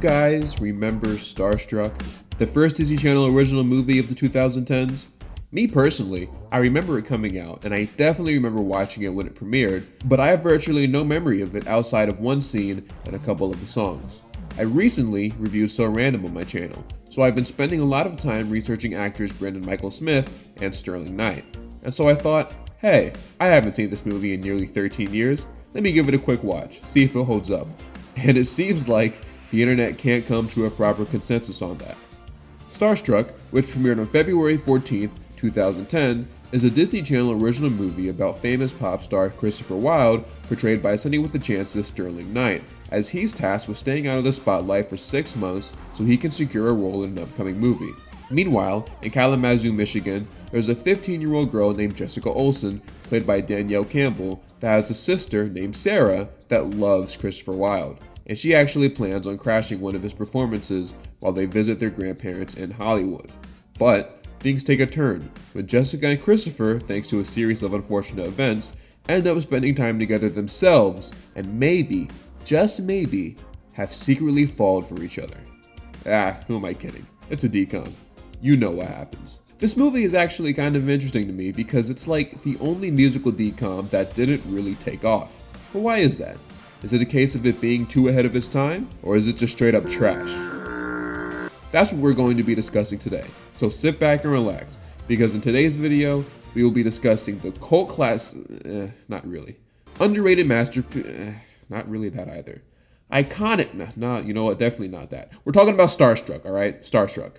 guys remember Starstruck, the first Disney Channel original movie of the 2010s? Me personally, I remember it coming out, and I definitely remember watching it when it premiered, but I have virtually no memory of it outside of one scene and a couple of the songs. I recently reviewed So Random on my channel, so I've been spending a lot of time researching actors Brendan Michael Smith and Sterling Knight. And so I thought, hey, I haven't seen this movie in nearly 13 years, let me give it a quick watch, see if it holds up. And it seems like the internet can't come to a proper consensus on that. Starstruck, which premiered on February 14th, 2010, is a Disney Channel original movie about famous pop star Christopher Wilde, portrayed by Sonny with the Chance's Sterling Knight, as he's tasked with staying out of the spotlight for 6 months so he can secure a role in an upcoming movie. Meanwhile, in Kalamazoo, Michigan, there's a 15-year-old girl named Jessica Olsen, played by Danielle Campbell, that has a sister named Sarah that loves Christopher Wilde, and she actually plans on crashing one of his performances while they visit their grandparents in Hollywood. But things take a turn when Jessica and Christopher, thanks to a series of unfortunate events, end up spending time together themselves and maybe, just maybe, have secretly fallen for each other. Who am I kidding? It's a decon. You know what happens. This movie is actually kind of interesting to me because it's like the only musical decom that didn't really take off. But why is that? Is it a case of it being too ahead of its time, or is it just straight up trash? That's what we're going to be discussing today. So sit back and relax, because in today's video, we will be discussing the cult class, not really. Underrated masterpiece, not really that either. Iconic, nah, you know what, definitely not that. We're talking about Starstruck, alright? Starstruck.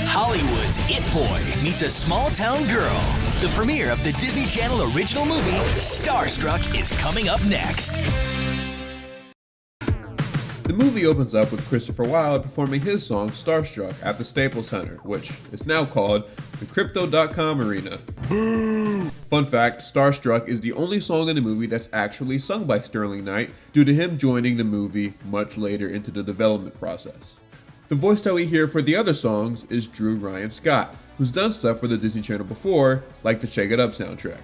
Hollywood's It Boy meets a small town girl. The premiere of the Disney Channel original movie, Starstruck, is coming up next. The movie opens up with Christopher Wilde performing his song Starstruck at the Staples Center, which is now called the Crypto.com Arena. Fun fact, Starstruck is the only song in the movie that's actually sung by Sterling Knight due to him joining the movie much later into the development process. The voice that we hear for the other songs is Drew Ryan Scott, who's done stuff for the Disney Channel before, like the Shake It Up soundtrack.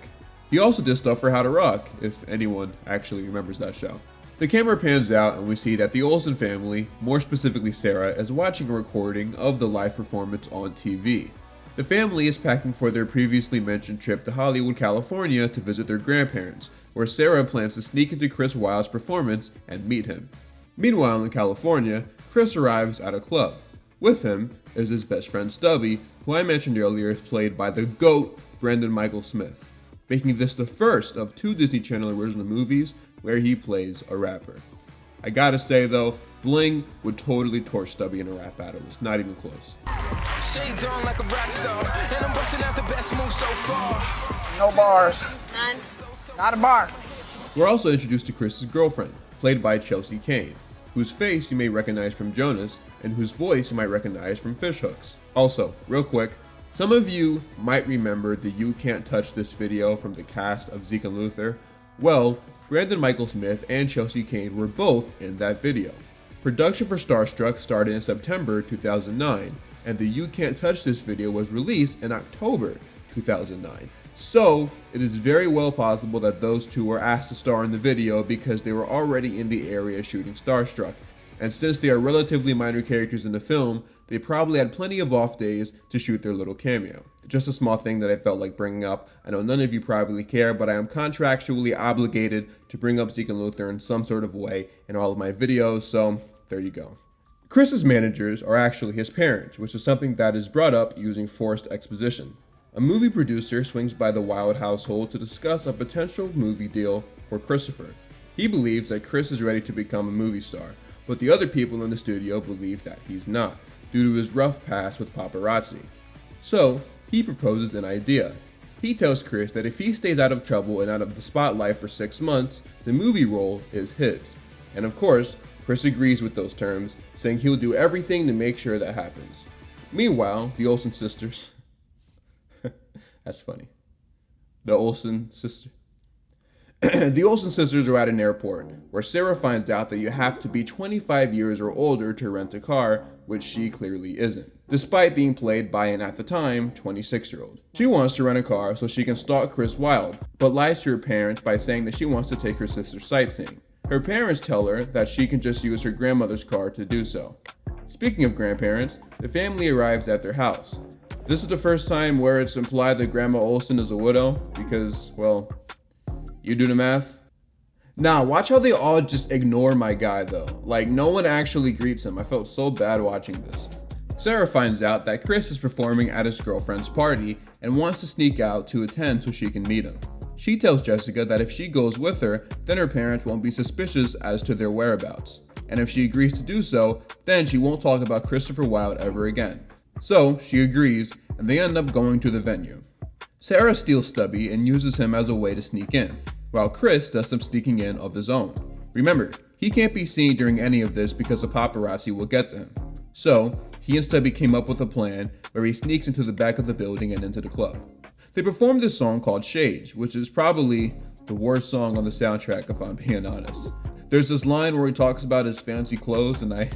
He also did stuff for How to Rock, if anyone actually remembers that show. The camera pans out and we see that the Olsen family, more specifically Sarah, is watching a recording of the live performance on TV. The family is packing for their previously mentioned trip to Hollywood, California to visit their grandparents, where Sarah plans to sneak into Chris Wilde's performance and meet him. Meanwhile in California, Chris arrives at a club. With him is his best friend Stubby, who I mentioned earlier is played by the GOAT Brendan Michael Smith, making this the first of 2 Disney Channel original movies where he plays a rapper. I gotta say though, Bling would totally torch Stubby in a rap battle, it's not even close. Shades on like a rock star, and I'm busting out the best move so far. No bars. None. Not a bar. We're also introduced to Chris's girlfriend, played by Chelsea Kane, whose face you may recognize from Jonas, and whose voice you might recognize from Fish Hooks. Also, real quick, some of you might remember the You Can't Touch This video from the cast of Zeke and Luther. Well, Brandon Michael Smith and Chelsea Kane were both in that video. Production for Starstruck started in September 2009, and the You Can't Touch This video was released in October 2009. So, it is very well possible that those two were asked to star in the video because they were already in the area shooting Starstruck. And since they are relatively minor characters in the film, they probably had plenty of off days to shoot their little cameo. Just a small thing that I felt like bringing up. I know none of you probably care, but I am contractually obligated to bring up Zeke and Luther in some sort of way in all of my videos, so there you go. Chris's managers are actually his parents, which is something that is brought up using forced exposition. A movie producer swings by the Wilde household to discuss a potential movie deal for Christopher. He believes that Chris is ready to become a movie star, but the other people in the studio believe that he's not, due to his rough past with paparazzi. So, he proposes an idea. He tells Chris that if he stays out of trouble and out of the spotlight for 6 months, the movie role is his. And of course, Chris agrees with those terms, saying he'll do everything to make sure that happens. Meanwhile, the Olsen sisters... That's funny. The Olsen sisters are at an airport, where Sarah finds out that you have to be 25 years or older to rent a car, which she clearly isn't, despite being played by an, at the time, 26-year-old. She wants to rent a car so she can stalk Chris Wilde, but lies to her parents by saying that she wants to take her sister sightseeing. Her parents tell her that she can just use her grandmother's car to do so. Speaking of grandparents, the family arrives at their house. This is the first time where it's implied that Grandma Olsen is a widow because, well, you do the math. Nah, watch how they all just ignore my guy though. Like, no one actually greets him. I felt so bad watching this. Sarah finds out that Chris is performing at his girlfriend's party and wants to sneak out to attend so she can meet him. She tells Jessica that if she goes with her, then her parents won't be suspicious as to their whereabouts. And if she agrees to do so, then she won't talk about Christopher Wilde ever again. So she agrees, and they end up going to the venue. Sarah steals Stubby and uses him as a way to sneak in, while Chris does some sneaking in of his own. Remember, he can't be seen during any of this because the paparazzi will get to him. So, he and Stubby came up with a plan where he sneaks into the back of the building and into the club. They performed this song called Shades, which is probably the worst song on the soundtrack if I'm being honest. There's this line where he talks about his fancy clothes, and I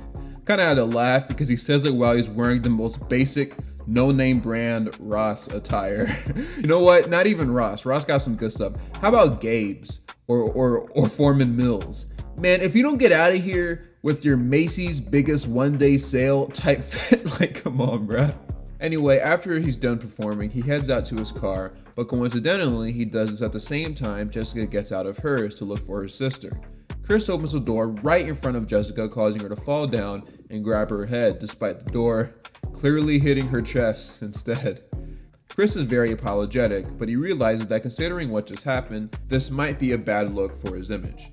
kind of had to laugh because he says it while he's wearing the most basic, no-name brand Ross attire. You know what? Not even Ross. Ross got some good stuff. How about Gabe's or Foreman Mills? Man, if you don't get out of here with your Macy's biggest one-day sale type fit, like, come on, bruh. Anyway, after he's done performing, he heads out to his car, but coincidentally, he does this at the same time Jessica gets out of hers to look for her sister. Chris opens the door right in front of Jessica, causing her to fall down and grab her head, despite the door clearly hitting her chest instead. Chris is very apologetic, but he realizes that considering what just happened, this might be a bad look for his image.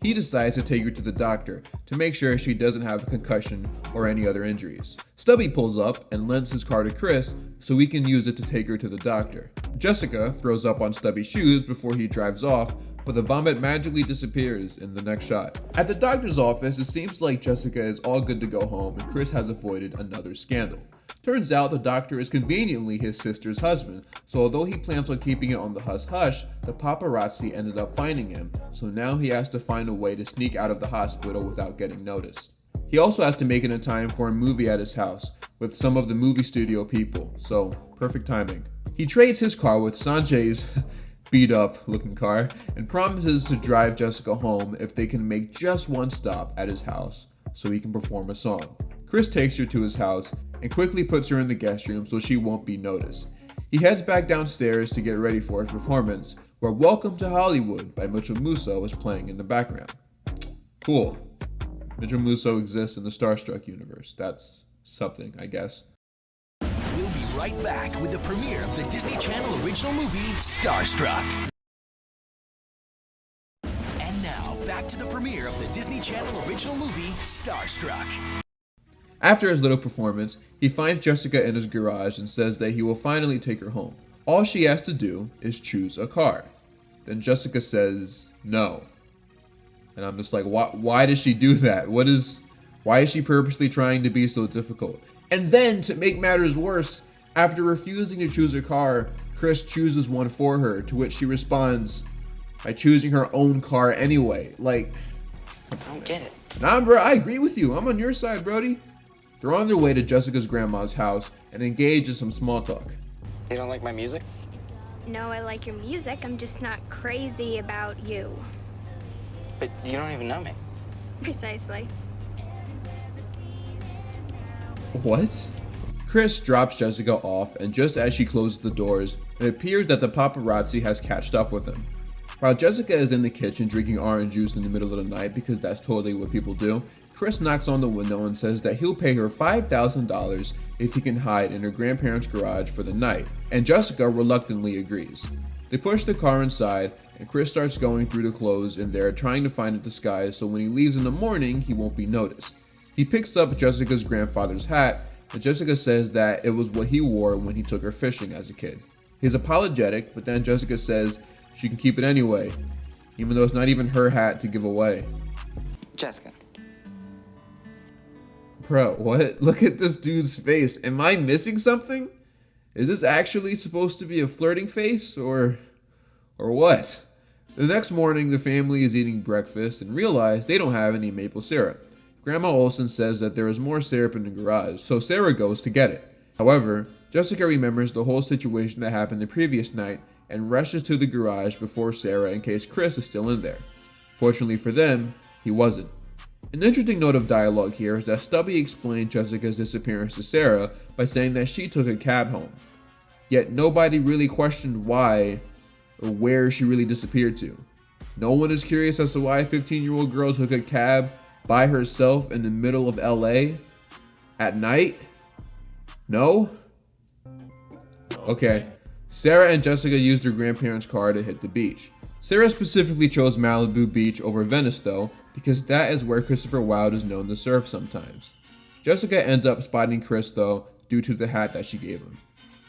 He decides to take her to the doctor to make sure she doesn't have a concussion or any other injuries. Stubby pulls up and lends his car to Chris so he can use it to take her to the doctor. Jessica throws up on Stubby's shoes before he drives off, but the vomit magically disappears in the next shot. At the doctor's office, it seems like Jessica is all good to go home and Chris has avoided another scandal. Turns out the doctor is conveniently his sister's husband, so although he plans on keeping it on the hush-hush, the paparazzi ended up finding him, so now he has to find a way to sneak out of the hospital without getting noticed. He also has to make it in time for a movie at his house with some of the movie studio people, so perfect timing. He trades his car with Sanjay's beat up looking car and promises to drive Jessica home if they can make just one stop at his house so he can perform a song. Chris takes her to his house and quickly puts her in the guest room so she won't be noticed. He heads back downstairs to get ready for his performance, where Welcome to Hollywood by Mitchell Musso is playing in the background. Cool. Mitchell Musso exists in the Starstruck universe. That's something, I guess. We'll be right back with the premiere of the Disney Channel original movie, Starstruck. And now, back to the premiere of the Disney Channel original movie, Starstruck. After his little performance, he finds Jessica in his garage and says that he will finally take her home. All she has to do is choose a car. Then Jessica says no. And I'm just like, why does she do that? Why is she purposely trying to be so difficult? And then, to make matters worse, after refusing to choose her car, Chris chooses one for her, to which she responds by choosing her own car anyway. Like, I don't get it. Nah, bro, I agree with you. I'm on your side, Brody. They're on their way to Jessica's grandma's house and engage in some small talk. You don't like my music? No, I like your music. I'm just not crazy about you. But you don't even know me. Precisely. What? Chris drops Jessica off, and just as she closes the doors, it appears that the paparazzi has catched up with him. While Jessica is in the kitchen drinking orange juice in the middle of the night because that's totally what people do, Chris knocks on the window and says that he'll pay her $5,000 if he can hide in her grandparents' garage for the night, and Jessica reluctantly agrees. They push the car inside, and Chris starts going through the clothes in there trying to find a disguise so when he leaves in the morning, he won't be noticed. He picks up Jessica's grandfather's hat, and Jessica says that it was what he wore when he took her fishing as a kid. He's apologetic, but then Jessica says she can keep it anyway, even though it's not even her hat to give away. Jessica. Bro, what? Look at this dude's face. Am I missing something? Is this actually supposed to be a flirting face or what? The next morning, the family is eating breakfast and realize they don't have any maple syrup. Grandma Olsen says that there is more syrup in the garage, so Sarah goes to get it. However, Jessica remembers the whole situation that happened the previous night and rushes to the garage before Sarah in case Chris is still in there. Fortunately for them, he wasn't. An interesting note of dialogue here is that Stubby explained Jessica's disappearance to Sarah by saying that she took a cab home. Yet nobody really questioned why or where she really disappeared to. No one is curious as to why a 15-year-old girl took a cab by herself in the middle of LA at night? No? Okay. Sarah and Jessica used their grandparents' car to hit the beach. Sarah specifically chose Malibu Beach over Venice though, because that is where Christopher Wilde is known to surf sometimes. Jessica ends up spotting Chris though, due to the hat that she gave him.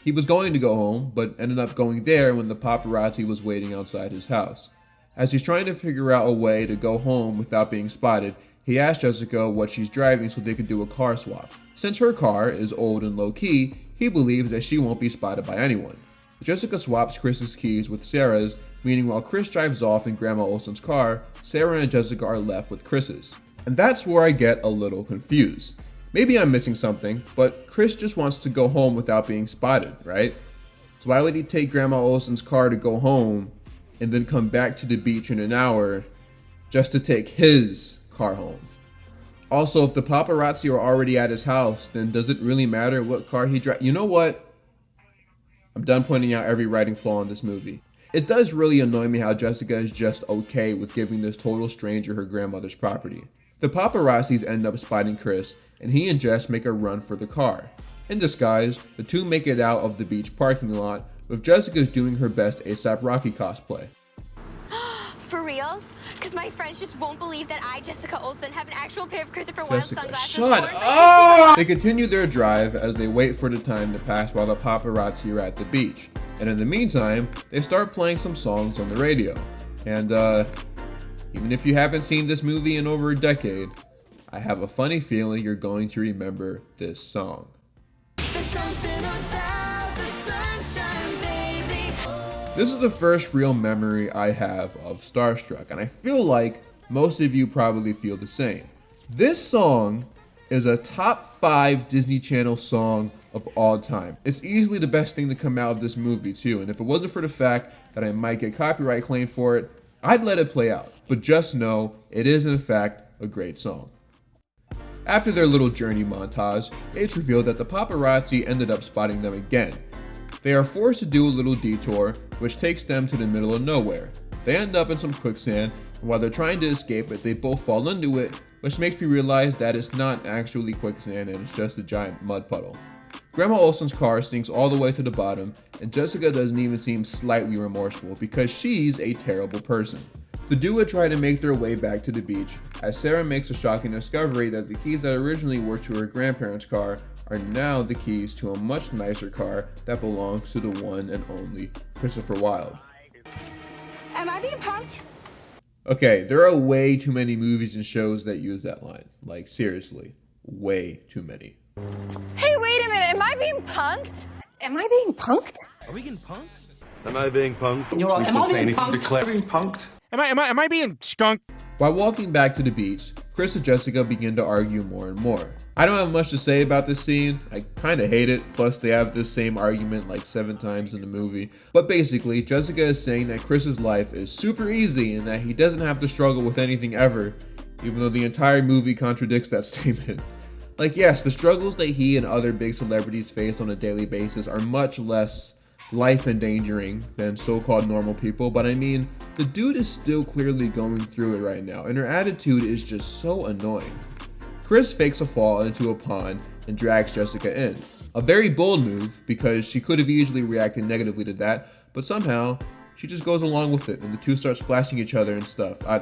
He was going to go home, but ended up going there when the paparazzi was waiting outside his house. As he's trying to figure out a way to go home without being spotted, he asks Jessica what she's driving so they can do a car swap. Since her car is old and low-key, he believes that she won't be spotted by anyone. Jessica swaps Chris's keys with Sarah's, meaning while Chris drives off in Grandma Olsen's car, Sarah and Jessica are left with Chris's. And that's where I get a little confused. Maybe I'm missing something, but Chris just wants to go home without being spotted, right? So why would he take Grandma Olsen's car to go home and then come back to the beach in an hour just to take his car home? Also, if the paparazzi are already at his house, then does it really matter what car he drives? You know what? I'm done pointing out every writing flaw in this movie. It does really annoy me how Jessica is just okay with giving this total stranger her grandmother's property. The paparazzis end up spotting Chris, and he and Jess make a run for the car. In disguise, the two make it out of the beach parking lot, with Jessica doing her best A$AP Rocky cosplay. For reals? Because my friends just won't believe that I, Jessica Olsen, have an actual pair of Christopher Wilde sunglasses. Shut up! They continue their drive as they wait for the time to pass while the paparazzi are at the beach. And in the meantime, they start playing some songs on the radio. And even if you haven't seen this movie in over a decade, I have a funny feeling you're going to remember this song. This is the first real memory I have of Starstruck, and I feel like most of you probably feel the same. This song is a top 5 Disney Channel song of all time. It's easily the best thing to come out of this movie too, and if it wasn't for the fact that I might get copyright claim for it, I'd let it play out. But just know, it is in fact a great song. After their little journey montage, it's revealed that the paparazzi ended up spotting them again. They are forced to do a little detour, which takes them to the middle of nowhere. They end up in some quicksand, and while they're trying to escape it, they both fall into it, which makes me realize that it's not actually quicksand and it's just a giant mud puddle. Grandma Olsen's car sinks all the way to the bottom, and Jessica doesn't even seem slightly remorseful because she's a terrible person. The duo try to make their way back to the beach, as Sarah makes a shocking discovery that the keys that originally were to her grandparents' car are now the keys to a much nicer car that belongs to the one and only Christopher Wilde. Am I being punked? Okay, there are way too many movies and shows that use that line. Like, seriously, way too many. Hey, wait a minute. Am I being punked? Am I being punked? Are we getting punked? Am I being punked? You're right. Am I being punked? Being punked? Am I being skunked? While walking back to the beach, Chris and Jessica begin to argue more and more. I don't have much to say about this scene. I kinda hate it, plus they have this same argument like 7 times in the movie. But basically, Jessica is saying that Chris's life is super easy and that he doesn't have to struggle with anything ever, even though the entire movie contradicts that statement. Like, yes, the struggles that he and other big celebrities face on a daily basis are much less life-endangering than so-called normal people, but I mean, the dude is still clearly going through it right now, and her attitude is just so annoying. Chris fakes a fall into a pond and drags Jessica in. A very bold move, because she could have easily reacted negatively to that, but somehow, she just goes along with it, and the two start splashing each other and stuff. I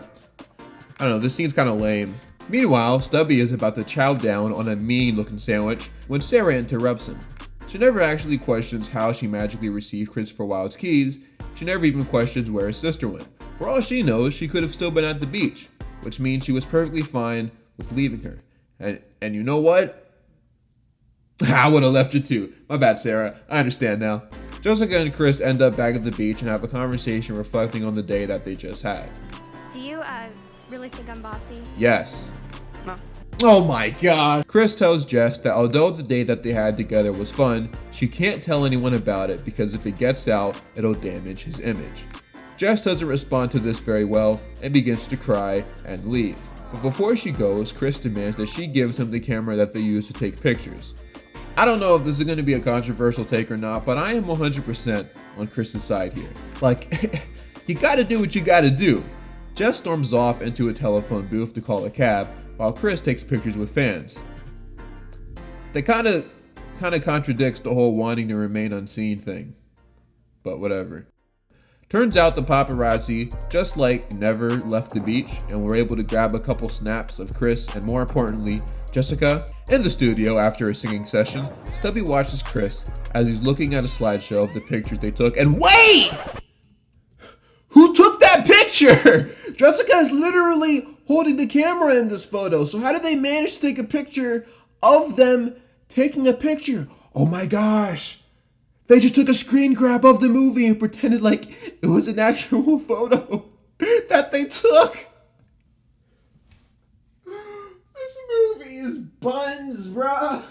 don't know, this scene's kind of lame. Meanwhile, Stubby is about to chow down on a mean-looking sandwich when Sarah interrupts him. She never actually questions how she magically received Christopher Wilde's keys. She never even questions where his sister went. For all she knows, she could have still been at the beach, which means she was perfectly fine with leaving her. And you know what? I would have left you too. My bad, Sarah. I understand now. Jessica and Chris end up back at the beach and have a conversation reflecting on the day that they just had. Do you, really think I'm bossy? Yes. No. Oh my god. Chris tells Jess that although the day that they had together was fun, she can't tell anyone about it because if it gets out, it'll damage his image. Jess doesn't respond to this very well and begins to cry and leave. But before she goes, Chris demands that she gives him the camera that they use to take pictures. I don't know if this is going to be a controversial take or not, but I am 100% on Chris's side here. Like, you gotta do what you gotta do. Jess storms off into a telephone booth to call a cab, while Chris takes pictures with fans. That kind of contradicts the whole wanting to remain unseen thing. But whatever. Turns out the paparazzi just never left the beach and were able to grab a couple snaps of Chris and, more importantly, Jessica. In the studio after a singing session, Stubby watches Chris as he's looking at a slideshow of the pictures they took, and wait! Who took that picture? Jessica is literally holding the camera in this photo, so how did they manage to take a picture of them taking a picture? Oh my gosh! They just took a screen grab of the movie and pretended like it was an actual photo that they took. This movie is buns, bruh.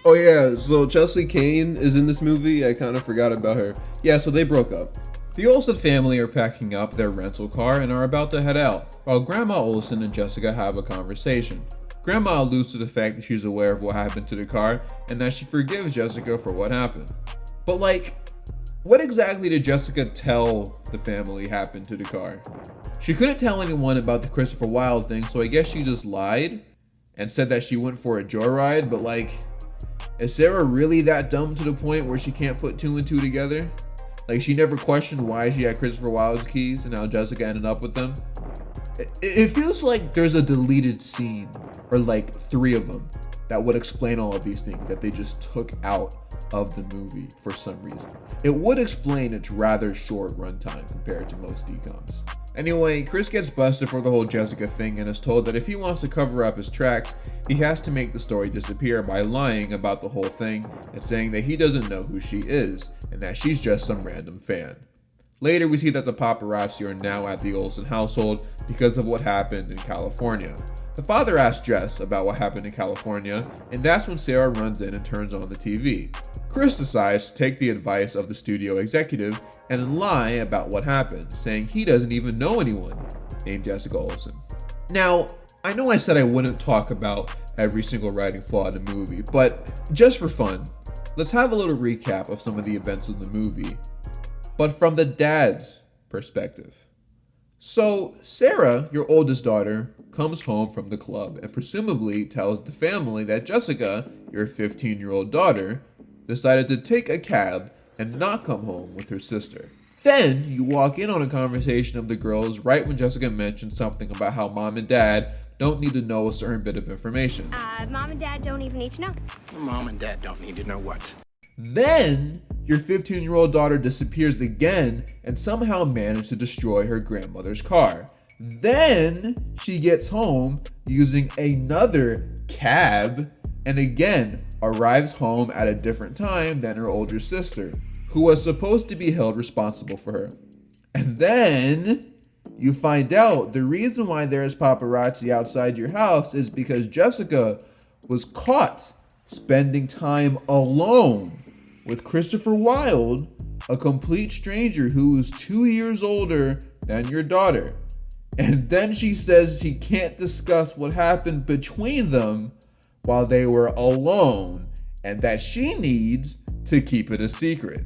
Oh yeah, so Chelsea Kane is in this movie. I kind of forgot about her. Yeah, so they broke up. The Olsen family are packing up their rental car and are about to head out, while Grandma Olsen and Jessica have a conversation. Grandma alludes to the fact that she's aware of what happened to the car and that she forgives Jessica for what happened. But what exactly did Jessica tell the family happened to the car? She couldn't tell anyone about the Christopher Wilde thing, so I guess she just lied and said that she went for a joyride, but is Sarah really that dumb to the point where she can't put two and two together? She never questioned why she had Christopher Wilde's keys and how Jessica ended up with them? It feels like there's a deleted scene, or 3 of them, that would explain all of these things that they just took out of the movie for some reason. It would explain its rather short runtime compared to most DComs. Anyway, Chris gets busted for the whole Jessica thing and is told that if he wants to cover up his tracks, he has to make the story disappear by lying about the whole thing and saying that he doesn't know who she is and that she's just some random fan. Later, we see that the paparazzi are now at the Olsen household because of what happened in California. The father asks Jess about what happened in California, and that's when Sarah runs in and turns on the TV. Chris decides to take the advice of the studio executive and lie about what happened, saying he doesn't even know anyone named Jessica Olsen. Now, I know I said I wouldn't talk about every single writing flaw in the movie, but just for fun, let's have a little recap of some of the events of the movie, but from the dad's perspective. So, Sarah, your oldest daughter, comes home from the club and presumably tells the family that Jessica, your 15-year-old daughter, decided to take a cab and not come home with her sister. Then, you walk in on a conversation of the girls right when Jessica mentions something about how mom and dad don't need to know a certain bit of information. Mom and dad don't even need to know. Mom and Dad don't need to know what. Then, your 15-year-old daughter disappears again and somehow managed to destroy her grandmother's car. Then, she gets home using another cab and again arrives home at a different time than her older sister, who was supposed to be held responsible for her. And then, you find out the reason why there's paparazzi outside your house is because Jessica was caught spending time alone with Christopher Wilde, a complete stranger who is 2 years older than your daughter. And then she says she can't discuss what happened between them while they were alone, and that she needs to keep it a secret.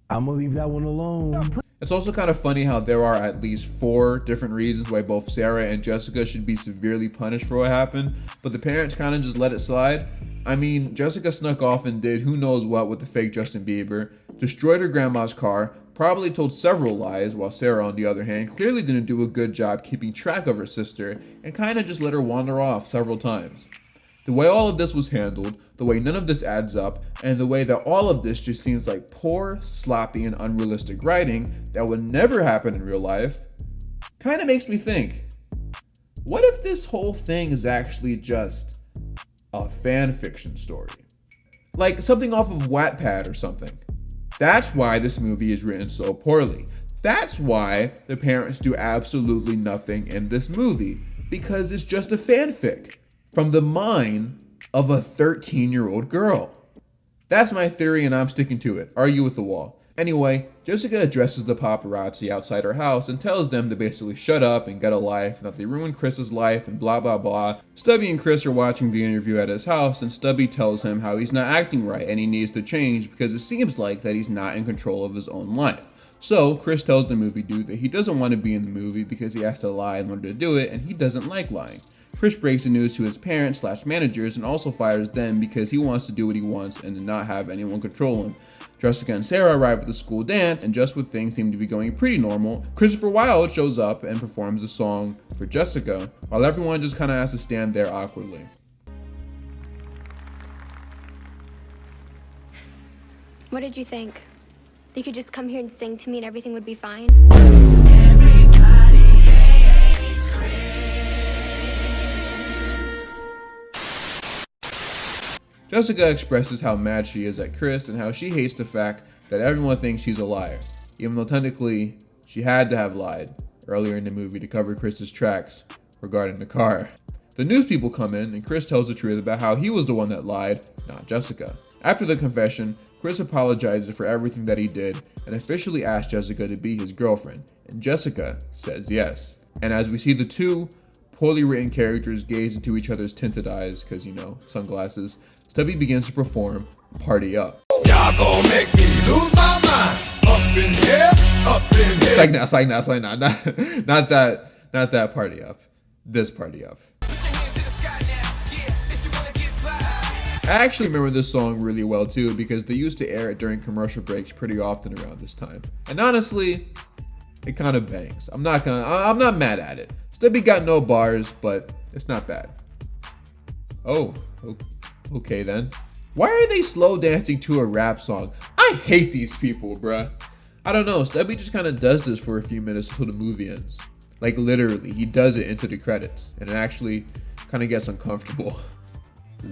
I'm gonna leave that one alone. It's also kind of funny how there are at least 4 different reasons why both Sarah and Jessica should be severely punished for what happened, but the parents kind of just let it slide. I mean, Jessica snuck off and did who knows what with the fake Justin Bieber, destroyed her grandma's car, probably told several lies, while Sarah, on the other hand, clearly didn't do a good job keeping track of her sister and kind of just let her wander off several times. The way all of this was handled, the way none of this adds up, and the way that all of this just seems like poor, sloppy, and unrealistic writing that would never happen in real life, kind of makes me think, what if this whole thing is actually just a fan fiction story? Like something off of Wattpad or something. That's why this movie is written so poorly. That's why the parents do absolutely nothing in this movie, because it's just a fanfic from the mind of a 13-year-old girl. That's my theory and I'm sticking to it. Argue with the wall. Anyway, Jessica addresses the paparazzi outside her house and tells them to basically shut up and get a life and that they ruined Chris's life and blah blah blah. Stubby and Chris are watching the interview at his house and Stubby tells him how he's not acting right and he needs to change because it seems like that he's not in control of his own life. So Chris tells the movie dude that he doesn't want to be in the movie because he has to lie in order to do it and he doesn't like lying. Chris breaks the news to his parents / managers and also fires them because he wants to do what he wants and to not have anyone control him. Jessica and Sarah arrive at the school dance, and just when things seem to be going pretty normal, Christopher Wilde shows up and performs a song for Jessica, while everyone just kind of has to stand there awkwardly. What did you think? You could just come here and sing to me and everything would be fine? Jessica expresses how mad she is at Chris and how she hates the fact that everyone thinks she's a liar, even though technically she had to have lied earlier in the movie to cover Chris's tracks regarding the car. The news people come in and Chris tells the truth about how he was the one that lied, not Jessica. After the confession, Chris apologizes for everything that he did and officially asks Jessica to be his girlfriend, and Jessica says yes. And as we see the two poorly written characters gaze into each other's tinted eyes, because you know, sunglasses, Stubby begins to perform Party Up. Y'all gon' make me lose my mind. Up in here, up in here. It's like not that Party Up. This Party Up. I actually remember this song really well too because they used to air it during commercial breaks pretty often around this time. And honestly, it kind of bangs. I'm not mad at it. Stubby got no bars, but it's not bad. Oh, okay then. Why are they slow dancing to a rap song? I hate these people, bruh. I don't know, Stubby just kind of does this for a few minutes until the movie ends. Like literally, he does it into the credits, and it actually kind of gets uncomfortable.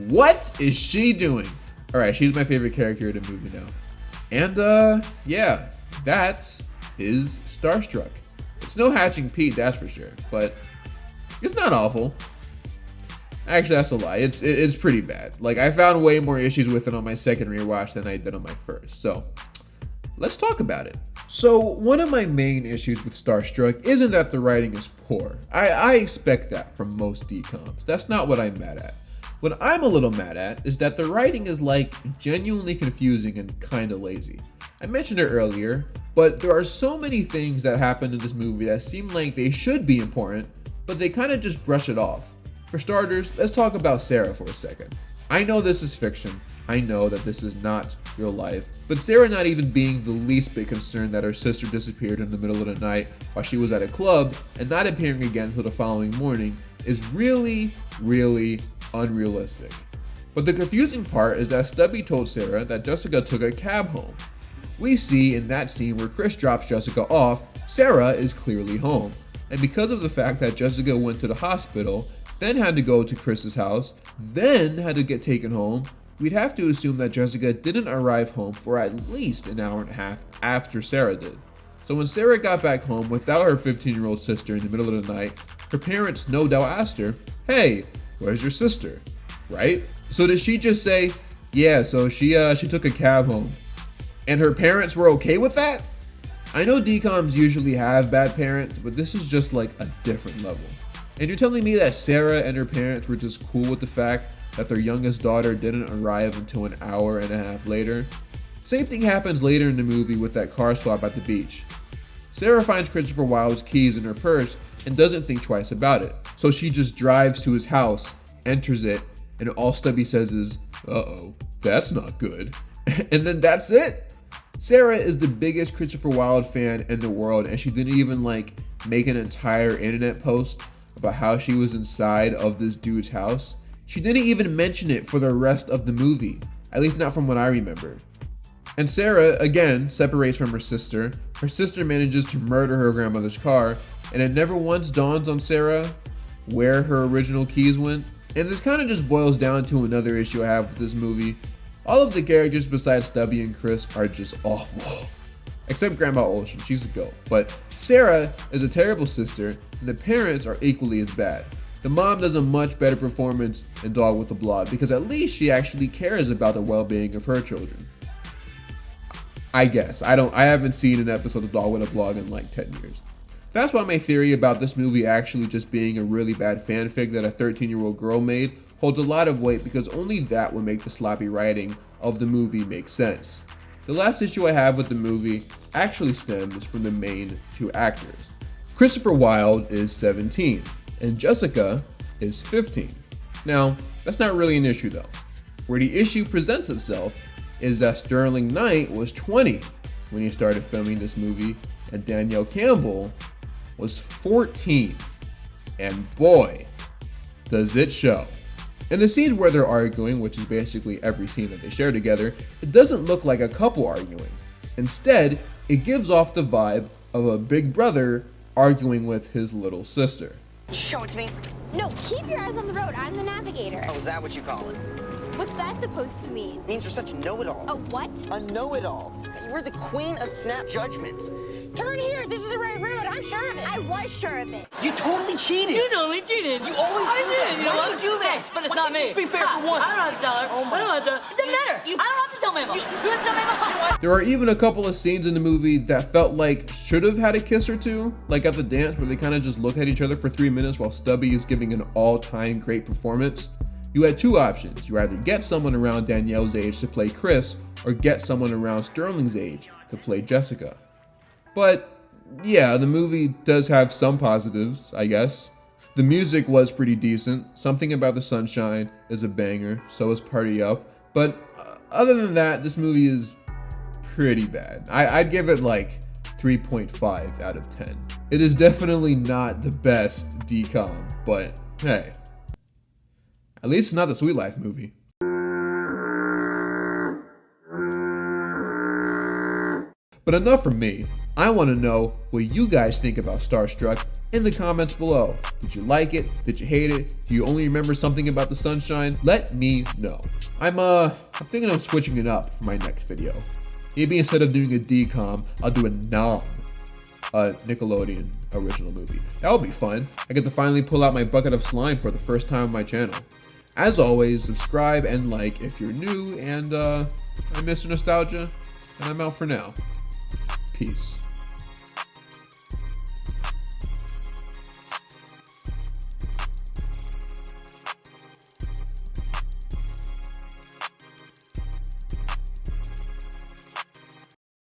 What is she doing? Alright, she's my favorite character in the movie now. And yeah, that is Starstruck. It's no Hatching Pete, that's for sure, but it's not awful. Actually, that's a lie. It's pretty bad. Like, I found way more issues with it on my second rewatch than I did on my first. So, let's talk about it. So, one of my main issues with Starstruck isn't that the writing is poor. I expect that from most DComs. That's not what I'm mad at. What I'm a little mad at is that the writing is like genuinely confusing and kind of lazy. I mentioned it earlier, but there are so many things that happen in this movie that seem like they should be important, but they kind of just brush it off. For starters, let's talk about Sarah for a second. I know this is fiction, I know that this is not real life, but Sarah not even being the least bit concerned that her sister disappeared in the middle of the night while she was at a club and not appearing again until the following morning is really, really unrealistic. But the confusing part is that Stubby told Sarah that Jessica took a cab home. We see in that scene where Chris drops Jessica off, Sarah is clearly home. And because of the fact that Jessica went to the hospital, then had to go to Chris's house, then had to get taken home, we'd have to assume that Jessica didn't arrive home for at least an hour and a half after Sarah did. So when Sarah got back home without her 15-year-old sister in the middle of the night, her parents no doubt asked her, "Hey, where's your sister?" Right? So did she just say, "Yeah, so she took a cab home," and her parents were okay with that? I know DComs usually have bad parents, but this is just like a different level. And you're telling me that Sarah and her parents were just cool with the fact that their youngest daughter didn't arrive until an hour and a half later? Same thing happens later in the movie with that car swap at the beach. Sarah finds Christopher Wilde's keys in her purse and doesn't think twice about it. So she just drives to his house, enters it, and all Stubby says is, "Uh-oh, that's not good." And then that's it. Sarah is the biggest Christopher Wilde fan in the world, and she didn't even make an entire internet post about how she was inside of this dude's house. She didn't even mention it for the rest of the movie, at least not from what I remember. And Sarah, again, separates from her sister. Her sister manages to murder her grandmother's car, and it never once dawns on Sarah where her original keys went. And this kind of just boils down to another issue I have with this movie. All of the characters besides Stubby and Chris are just awful. Except Grandma Olsen, she's a goat. But Sarah is a terrible sister, and the parents are equally as bad. The mom does a much better performance in Dog with a Blog because at least she actually cares about the well-being of her children. I guess. I haven't seen an episode of Dog with a Blog in like 10 years. That's why my theory about this movie actually just being a really bad fanfic that a 13-year-old girl made holds a lot of weight, because only that would make the sloppy writing of the movie make sense. The last issue I have with the movie actually stems from the main two actors. Christopher Wilde is 17 and Jessica is 15. Now, that's not really an issue though. Where the issue presents itself is that Sterling Knight was 20 when he started filming this movie, and Danielle Campbell was 14. And boy, does it show. In the scenes where they're arguing, which is basically every scene that they share together, it doesn't look like a couple arguing. Instead, it gives off the vibe of a big brother arguing with his little sister. Show it to me. No, keep your eyes on the road. I'm the navigator. Oh, is that what you call it? What's that supposed to mean? It means you're such a know-it-all. A what? A know-it-all. You're the queen of snap judgments. Turn here. This is the right road. I'm sure of it. I was sure of it. You totally cheated. You totally cheated. You always do that. You know Why what? do you do that? But it's Why not can't me. you just be fair for once? I don't have to tell her. Oh my. I don't have to. It doesn't matter. I don't have to tell Mabel. You have to tell Mabel. There are even a couple of scenes in the movie that felt like should have had a kiss or two, like at the dance where they kind of just look at each other for 3 minutes while Stubby is giving an all-time great performance. You had two options. You either get someone around Danielle's age to play Chris, or get someone around Sterling's age to play Jessica. But yeah, the movie does have some positives, I guess. The music was pretty decent. Something About the Sunshine is a banger, so is Party Up. But other than that, this movie is pretty bad. I'd give it like 3.5 out of 10. It is definitely not the best DCOM, but hey, at least it's not the Sweet Life movie. But enough from me. I want to know what you guys think about Starstruck in the comments below. Did you like it? Did you hate it? Do you only remember something about the sunshine? Let me know. I'm thinking of switching it up for my next video. Maybe instead of doing a DCOM, I'll do a Nickelodeon original movie. That would be fun. I get to finally pull out my bucket of slime for the first time on my channel. As always, subscribe and like if you're new, and I'm Mr. Nostalgia, and I'm out for now. Peace.